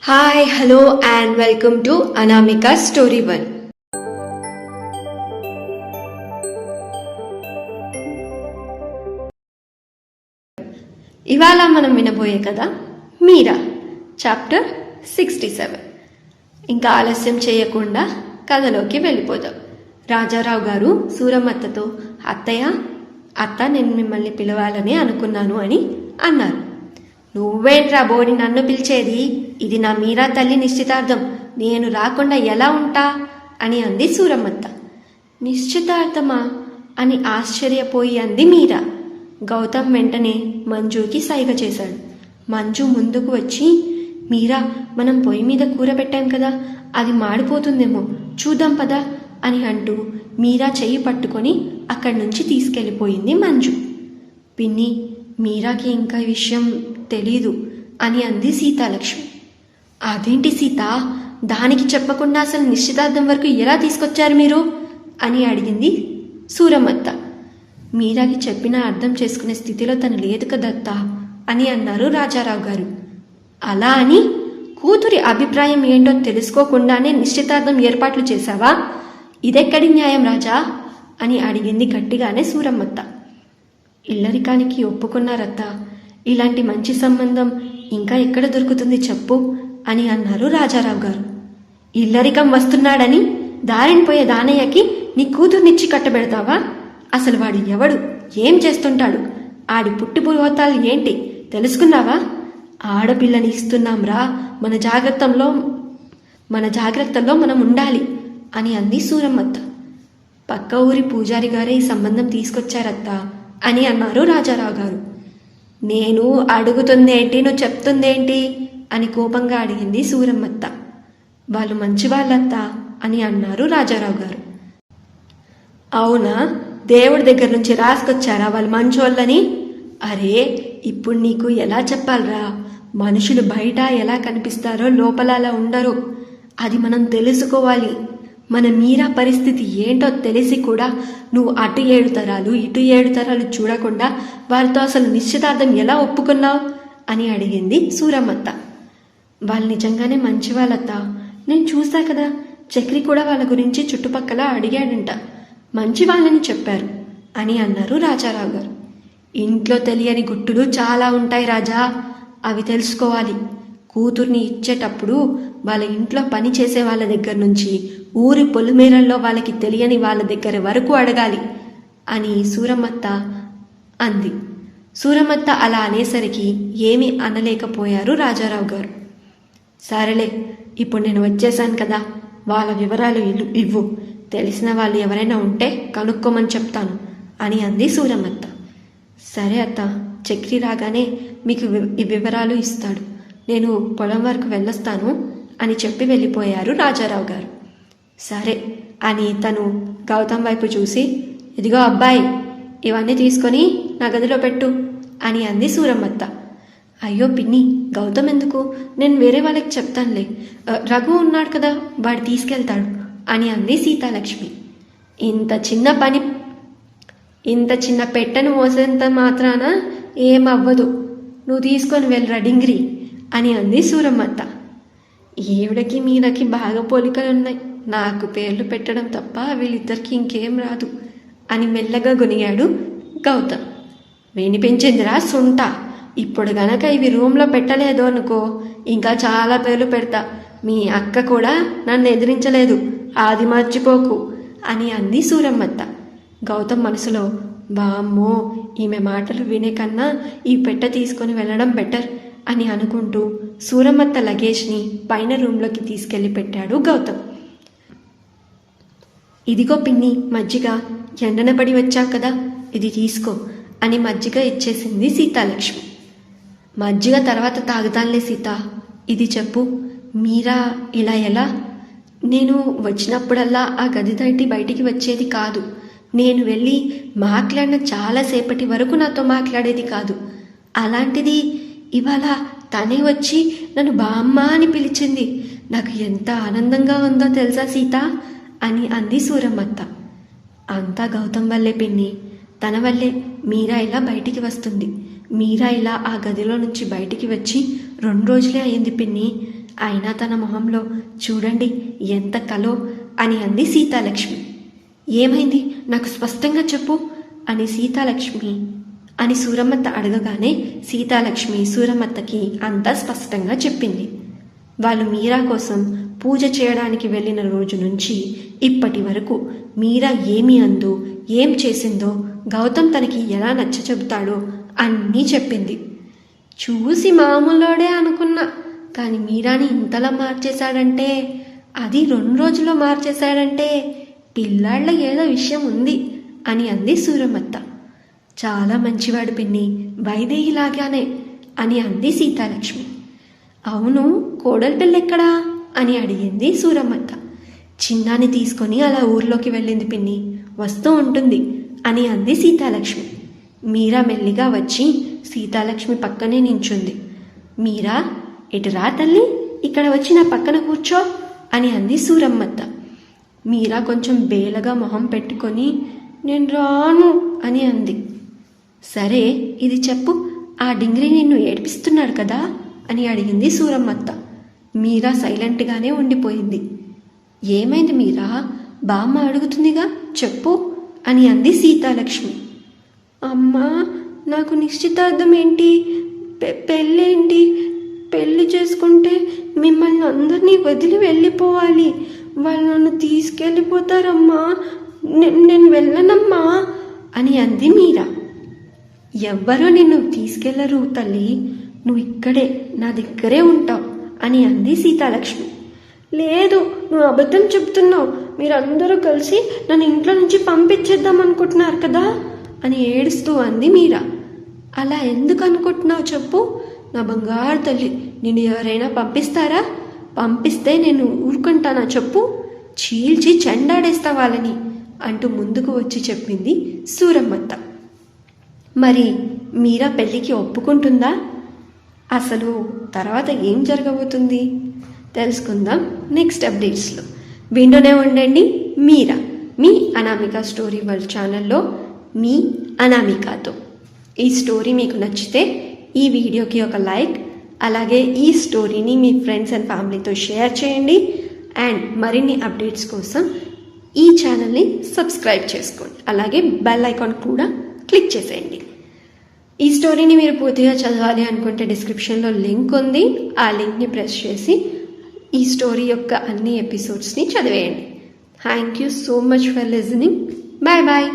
Hi hello and welcome to Anamika story one. ఇవాళ మనం వినబోయే కథ మీరా, చాప్టర్ 67. ఇంకా ఆలస్యం చేయకుండా కథలోకి వెళ్ళిపోదాం. రాజారావు గారు సూరమ్మత్తతో అత్త నేను మిమ్మల్ని పిలవాలని అనుకున్నాను అని అన్నారు. నువ్వేంట్రా బోడి నన్ను పిలిచేది? ఇది నా మీరా తల్లి నిశ్చితార్థం, నేను రాకుండా ఎలా ఉంటా అని అంది సూరమ్మత్త. నిశ్చితార్థమా అని ఆశ్చర్యపోయి అంది మీరా. గౌతమ్ వెంటనే మంజుకి సైగ చేశాడు. మంజు ముందుకు వచ్చి, మీరా మనం పొయ్యి మీద కూర పెట్టాం కదా, అది మాడిపోతుందేమో చూద్దాం పదా అని అంటూ మీరా చెయ్యి పట్టుకొని అక్కడి నుంచి తీసుకెళ్ళిపోయింది మంజు. పిన్ని, మీరాకి ఇంకా ఈ విషయం తెలీదు అని అంది సీతాలక్ష్మి. అదేంటి సీత, దానికి చెప్పకుండా అసలు నిశ్చితార్థం వరకు ఎలా తీసుకొచ్చారు మీరు అని అడిగింది సూరమ్మత్త. మీరాకి చెప్పినా అర్థం చేసుకునే స్థితిలో తను లేదు కదత్తా అని అన్నారు రాజారావు గారు. అలా అని కూతురి అభిప్రాయం ఏంటో తెలుసుకోకుండానే నిశ్చితార్థం ఏర్పాట్లు చేశావా? ఇదెక్కడి న్యాయం రాజా అని అడిగింది గట్టిగానే సూరమ్మత్త. ఇల్లరికానికి ఒప్పుకున్నారత్తా, ఇలాంటి మంచి సంబంధం ఇంకా ఎక్కడ దొరుకుతుంది చెప్పు అని అన్నారు రాజారావు గారు. ఇల్లరికం వస్తున్నాడని దారిని పోయే దానయ్యకి నీ కూతుర్నిచ్చి కట్టబెడతావా? అసలు వాడు ఎవడు, ఏం చేస్తుంటాడు, ఆడి పుట్టిపురోతాలు ఏంటి తెలుసుకున్నావా? ఆడపిల్లని ఇస్తున్నాంరా, మన జాగ్రత్తల్లో మనం ఉండాలి అని అంది సూరమ్మత్త. పక్క ఊరి పూజారి గారే ఈ సంబంధం తీసుకొచ్చారత్తా అని అన్నారు రాజారావు గారు. నేను అడుగుతుందేంటి, నువ్వు చెప్తుందేంటి అని కోపంగా అడిగింది సూరమ్మత్త. వాళ్ళు మంచివాళ్ళత్తా అని అన్నారు రాజారావు గారు. అవునా, దేవుడి దగ్గర నుంచి రాసుకొచ్చారా వాళ్ళు మంచోళ్ళని? అరే ఇప్పుడు నీకు ఎలా చెప్పాలరా, మనుషులు బయట ఎలా కనిపిస్తారో లోపల అలా ఉండరు, అది మనం తెలుసుకోవాలి. మన మీరా పరిస్థితి ఏంటో తెలిసి కూడా నువ్వు అటు 7 తరాలు ఇటు 7 తరాలు చూడకుండా వాళ్ళతో అసలు నిశ్చితార్థం ఎలా ఒప్పుకున్నావు అని అడిగింది సూరమ్మత్త. వాళ్ళు నిజంగానే మంచి వాళ్ళత్త, నేను చూసా కదా, చక్రి కూడా వాళ్ళ గురించి చుట్టుపక్కల అడిగాడంట, మంచి వాళ్ళని చెప్పారు అని అన్నారు రాజారావు గారు. ఇంట్లో తెలియని గుట్టులు చాలా ఉంటాయి రాజా, అవి తెలుసుకోవాలి. కూతుర్ని ఇచ్చేటప్పుడు వాళ్ళ ఇంట్లో పని చేసే వాళ్ళ దగ్గర నుంచి ఊరి పొలిమేరల్లో వాళ్ళకి తెలియని వాళ్ళ దగ్గర వరకు అడగాలి అని సూరమ్మత్త అంది. సూరమ్మత్త అలా అనేసరికి ఏమీ అనలేకపోయారు రాజారావు గారు. సరేలే, ఇప్పుడు నేను వచ్చేసాను కదా, వాళ్ళ వివరాలు ఇవ్వు, తెలిసిన వాళ్ళు ఎవరైనా ఉంటే కనుక్కోమని చెప్తాను అని అంది సూరమ్మత్త. సరే అత్త, చక్రి రాగానే మీకు ఈ వివరాలు ఇస్తాడు, నేను పొలం వరకు వెళ్ళొస్తాను అని చెప్పి వెళ్ళిపోయారు రాజారావు గారు. సరే అని తను గౌతమ్ వైపు చూసి, ఇదిగో అబ్బాయి, ఇవన్నీ తీసుకొని నా గదిలో పెట్టు అని అంది సూరమ్మత్త. అయ్యో పిన్ని, గౌతమ్ ఎందుకు, నేను వేరే వాళ్ళకి చెప్తానులే, రఘు ఉన్నాడు కదా, వాడు తీసుకెళ్తాడు అని అంది సీతాలక్ష్మి. ఇంత చిన్న పెట్టెను మోసేంత మాత్రాన ఏమవ్వదు, నువ్వు తీసుకొని వెళ్ళరా డింగిరి అని అంది సూరమ్మత్త. ఈవిడకి మీరాకి బాగా పోలికలున్నాయి, నాకు పేర్లు పెట్టడం తప్ప వీళ్ళిద్దరికి ఇంకేం రాదు అని మెల్లగా గొనిగాడు గౌతమ్. వినిపించిందిరా సుంట, ఇప్పుడు గనక ఇవి రూమ్లో పెట్టలేదు అనుకో ఇంకా చాలా పేర్లు పెడతా, మీ అక్క కూడా నన్ను ఎదిరించలేదు, అది మర్చిపోకు అని అంది సూరమ్మత్త. గౌతమ్ మనసులో, బామ్మో, ఈమె మాటలు వినే కన్నా ఈ పెట్టె తీసుకొని వెళ్ళడం బెటర్ అని అనుకుంటూ సూరమ్మత్త లగేజ్ని పైన రూమ్లోకి తీసుకెళ్లి పెట్టాడు గౌతమ్. ఇదిగో పిన్ని మజ్జిగ, ఎండన పడి వచ్చావు కదా, ఇది తీసుకో అని మజ్జిగ ఇచ్చేసింది సీతాలక్ష్మి. మజ్జిగ తర్వాత తాగుతానులే సీత, ఇది చెప్పు, మీరా ఇలా ఎలా? నేను వచ్చినప్పుడల్లా ఆ గది దాటి బయటికి వచ్చేది కాదు, నేను వెళ్ళి మాట్లాడిన చాలాసేపటి వరకు నాతో మాట్లాడేది కాదు, అలాంటిది ఇవాళ తనే వచ్చి నన్ను బామ్మ అని పిలిచింది, నాకు ఎంత ఆనందంగా ఉందో తెలుసా సీత అని అంది సూరమ్మత్త. అంతా గౌతమ్ వల్లే పిన్ని, తన వల్లే మీరా ఇలా బయటికి వస్తుంది, మీరా ఇలా ఆ గదిలో నుంచి బయటికి వచ్చి 2 రోజులే అయింది పిన్ని అయినా తన మొహంలో చూడండి ఎంత కలో అని అంది సీతాలక్ష్మి. ఏమైంది నాకు స్పష్టంగా చెప్పు అని సీతాలక్ష్మి అని సూరమ్మత్త అడగగానే సీతాలక్ష్మి సూరమ్మత్తకి అంతా స్పష్టంగా చెప్పింది. వాళ్ళు మీరా కోసం పూజ చేయడానికి వెళ్ళిన రోజు నుంచి ఇప్పటి వరకు మీరా ఏమి అందో ఏం చేసిందో గౌతమ్ తనకి ఎలా నచ్చ చెబుతాడో అన్నీ చెప్పింది. చూసి మామూలోడే అనుకున్నా, కానీ మీరాని ఇంతలా మార్చేశాడంటే, అది 2 రోజుల్లో మార్చేశాడంటే పిల్లాళ్ళ ఏదో విషయం ఉంది అని అంది సూరమ్మత్త. చాలా మంచివాడు పిన్ని, వైదేహిలాగానే అని అంది సీతాలక్ష్మి. అవును, కోడలి పిల్లెక్కడా అని అడిగింది సూరమ్మత్త. చిన్నాని తీసుకొని అలా ఊర్లోకి వెళ్ళింది పిన్ని, వస్తూ ఉంటుంది అని అంది సీతాలక్ష్మి. మీరా మెల్లిగా వచ్చి సీతాలక్ష్మి పక్కనే నించుంది. మీరా, ఇటు రా తల్లి, ఇక్కడ వచ్చి నా పక్కన కూర్చో అని అంది సూరమ్మత్త. మీరా కొంచెం బేలగా మొహం పెట్టుకొని నేను రాను అని అంది. సరే ఇది చెప్పు, ఆ డింగ్రీ నిన్ను ఏడిపిస్తున్నాడు కదా అని అడిగింది సూరమ్మత్త. మీరా సైలెంట్గానే ఉండిపోయింది. ఏమైంది మీరా, బామ్మ అడుగుతుందిగా చెప్పు అని అంది సీతాలక్ష్మి. అమ్మా, నాకు నిశ్చితార్థం ఏంటి, పెళ్ళేంటి, పెళ్ళి చేసుకుంటే మిమ్మల్ని అందరినీ వదిలి వెళ్ళిపోవాలి, వాళ్ళు నన్ను తీసుకెళ్ళిపోతారమ్మా, నేను వెళ్ళనమ్మా అని అంది మీరా. ఎవ్వరూ నిన్ను తీసుకెళ్లరు తల్లి, నువ్వు ఇక్కడే నా దగ్గరే ఉంటావు అని అంది సీతాలక్ష్మి. లేదు, నువ్వు అబద్ధం చెప్తున్నావు, మీరందరూ కలిసి నన్ను ఇంట్లో నుంచి పంపించేద్దాం అనుకుంటున్నారు కదా అని ఏడుస్తూ అంది మీరా. అలా ఎందుకు అనుకుంటున్నావు చెప్పు, నా బంగారు తల్లి, నిన్ను ఎవరైనా పంపిస్తారా? పంపిస్తే నేను ఊరుకుంటానా చెప్పు, చీల్చి చెండాడేస్తా వాళ్ళని అంటూ ముందుకు వచ్చి చెప్పింది సూరమ్మత్త. మరి మీరా పెళ్ళికి ఒప్పుకుంటుందా? అసలు తర్వాత ఏం జరగబోతుంది తెలుసుకుందాం నెక్స్ట్ అప్డేట్స్లో. వింటూనే ఉండండి మీరా, మీ అనామిక స్టోరీ వరల్డ్ ఛానల్లో మీ అనామికతో. ఈ స్టోరీ మీకు నచ్చితే ఈ వీడియోకి ఒక లైక్, అలాగే ఈ స్టోరీని మీ ఫ్రెండ్స్ అండ్ ఫ్యామిలీతో షేర్ చేయండి. అండ్ మరిన్ని అప్డేట్స్ కోసం ఈ ఛానల్ని సబ్స్క్రైబ్ చేసుకోండి, అలాగే బెల్ ఐకాన్ కూడా క్లిక్ చేసేయండి. ఈ స్టోరీని మీరు పూర్తిగా చదవాలి అనుకుంటే డిస్క్రిప్షన్లో లింక్ ఉంది, ఆ లింక్ని ప్రెస్ చేసి ఈ స్టోరీ యొక్క అన్ని ఎపిసోడ్స్ని చదివేయండి. Thank you so much for listening. Bye bye.